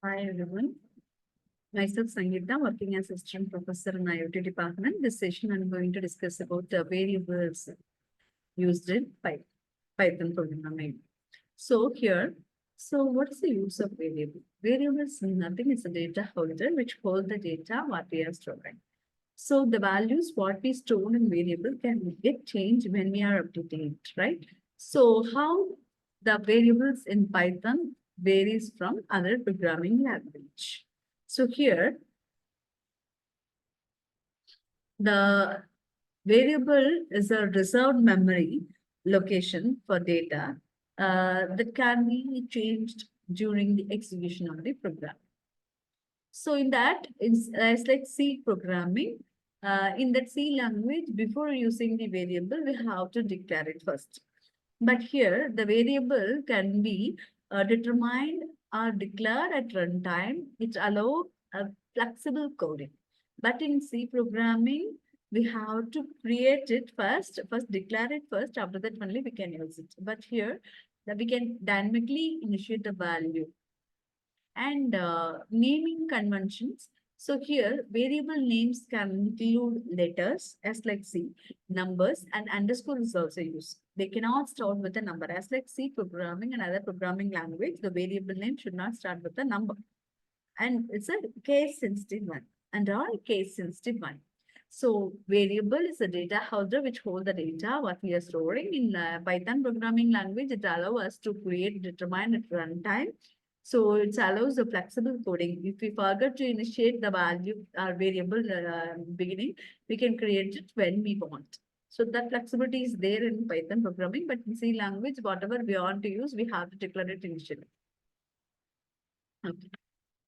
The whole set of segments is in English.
Hi everyone. Myself Sangeeta, working as assistant professor in IoT department. This session I'm going to discuss about variables used in Python programming. So here, what is the use of variable? Variables nothing, it's a data holder which holds the data what we are storing. So the values what we store in variable can get changed when we are updating it, right? So how the variables in Python varies from other programming language. So here the variable is a reserved memory location for data that can be changed during the execution of the program. So in that, it's like C programming. In that C language, before using the variable, we have to declare it first. But here, the variable can be determined or declared at runtime. It allows flexible coding. But in C programming, we have to create it first declare it first. After that, only we can use it. But here, that we can dynamically initiate the value and naming conventions. So here, variable names can include letters, as like C, numbers, and underscore is also used. They cannot start with a number. As like C programming and other programming language, the variable name should not start with a number. And it's a case-sensitive one, and all case-sensitive one. So variable is a data holder which hold the data what we are storing in Python programming language. It allows us to create, determine at runtime. So it allows the flexible coding. If we forget to initiate the value or variable beginning, we can create it when we want. So that flexibility is there in Python programming, but in C language, whatever we want to use, we have to declare it initially. Okay.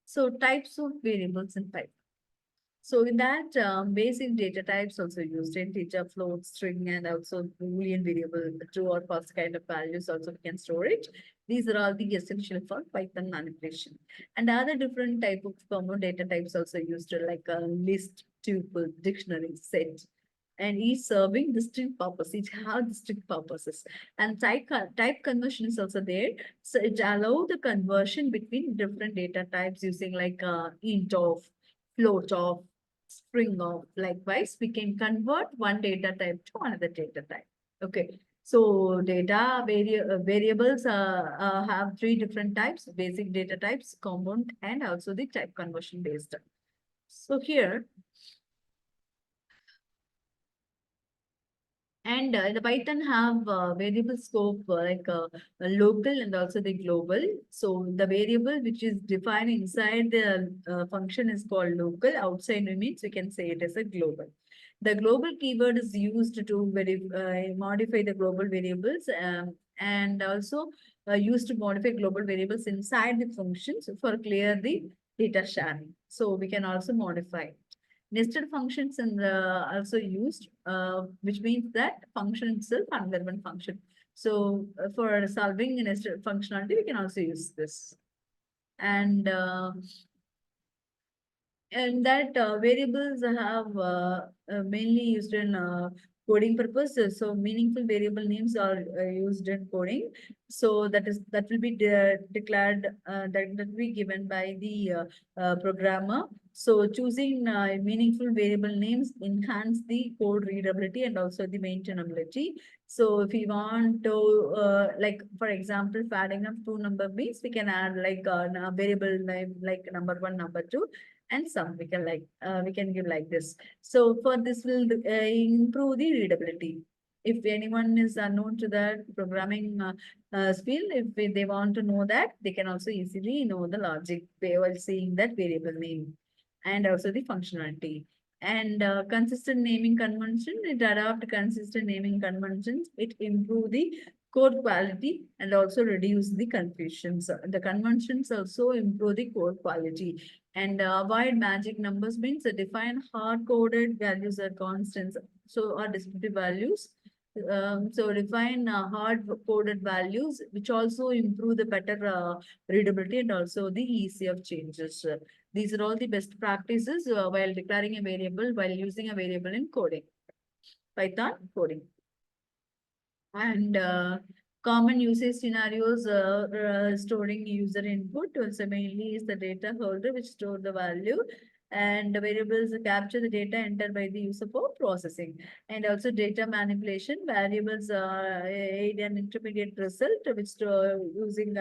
So types of variables in Python. So in that, basic data types also used, integer, float, string, and also Boolean variable, true or false kind of values also we can store it. These are all the essential for Python manipulation. And other different type of common data types also used, like a list, tuple, dictionary, set. And each serving distinct purpose. Each have distinct purposes. And type conversion is also there. So it allow the conversion between different data types using like int of, float of, string of. Likewise, we can convert one data type to another data type. Okay. So variables have three different types: basic data types, compound, and also the type conversion based. So here, and the Python have variable scope local and also the global. So the variable which is defined inside the function is called local. Outside means we can say it as a global. The global keyword is used to modify the global variables and also used to modify global variables inside the functions for clear the data sharing. So we can also modify. Nested functions and also used, which means that function itself another one function. So for solving a nested functionality, we can also use this. And that variables have mainly used in coding purposes. So meaningful variable names are used in coding. So that will be declared that will be given by the programmer. So choosing meaningful variable names enhance the code readability and also the maintainability. So if we want to like for example, for adding up two number base, we can add like a variable name like number one, number two, and some we can give like this. So for this will improve the readability. If anyone is unknown to that programming field, if they want to know that, they can also easily know the logic while seeing that variable name and also the functionality. And consistent naming convention, it adopt consistent naming conventions. It improve the code quality and also reduce the confusions. The conventions also improve the code quality and avoid magic numbers means define hard-coded values are constants. So are descriptive values. So define hard-coded values, which also improve the better readability and also the easy of changes. These are all the best practices while declaring a variable, while using a variable in coding, Python coding. And Common usage scenarios, storing user input, also mainly is the data holder which store the value, and the variables capture the data entered by the user for processing. And also data manipulation, variables aid an intermediate result which using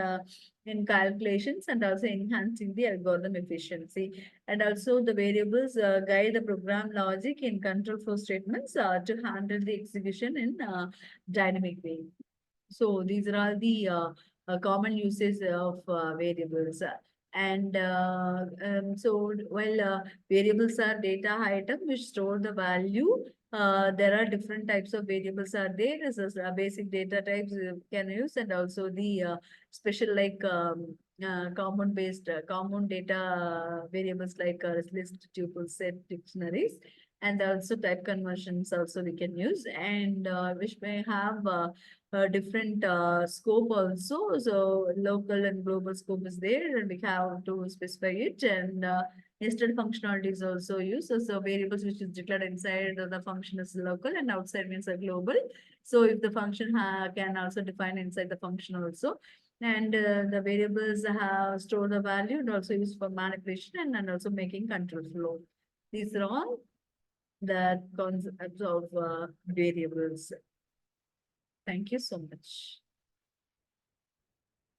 in calculations and also enhancing the algorithm efficiency. And also the variables guide the program logic in control flow statements to handle the execution in dynamic way. So these are all the common uses of variables. And so while variables are data item which store the value, there are different types of variables are there. This is basic data types you can use, and also the special like common based common data variables like list, tuple, set, dictionaries, and also type conversions also we can use, and which may have different scope also. So local and global scope is there, and we have to specify it. And nested functionality is also used. So variables which is declared inside the function is local, and outside means a global. So if the function can also define inside the function also. And the variables have store the value and also used for manipulation, and also making control flow. These are all the concepts of variables. Thank you so much.